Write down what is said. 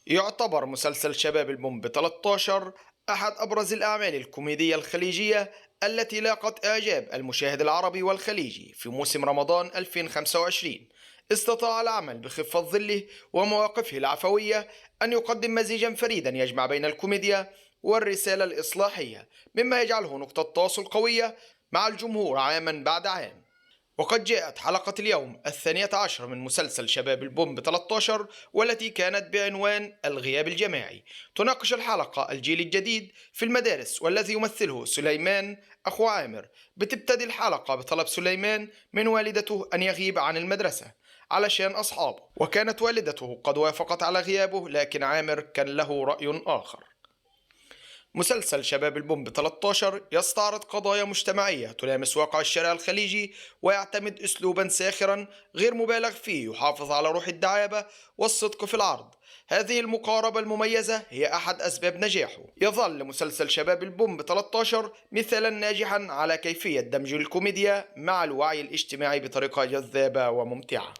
يعتبر مسلسل شباب البومب 13 أحد أبرز الأعمال الكوميدية الخليجية التي لاقت إعجاب المشاهد العربي والخليجي في موسم رمضان 2025. استطاع العمل بخفة ظله ومواقفه العفوية أن يقدم مزيجا فريدا يجمع بين الكوميديا والرسالة الإصلاحية، مما يجعله نقطة تواصل قوية مع الجمهور عاما بعد عام. وقد جاءت حلقة اليوم 12 من مسلسل شباب البومب 13، والتي كانت بعنوان الغياب الجماعي. تناقش الحلقة الجيل الجديد في المدارس والذي يمثله سليمان أخو عامر. بتبتدي الحلقة بطلب سليمان من والدته أن يغيب عن المدرسة علشان أصحابه، وكانت والدته قد وافقت على غيابه، لكن عامر كان له رأي آخر. مسلسل شباب البومب 13 يستعرض قضايا مجتمعية تلامس واقع الشارع الخليجي، ويعتمد أسلوبا ساخرا غير مبالغ فيه يحافظ على روح الدعابة والصدق في العرض. هذه المقاربة المميزة هي أحد أسباب نجاحه. يظل مسلسل شباب البومب 13 مثالا ناجحا على كيفية دمج الكوميديا مع الوعي الاجتماعي بطريقة جذابة وممتعة.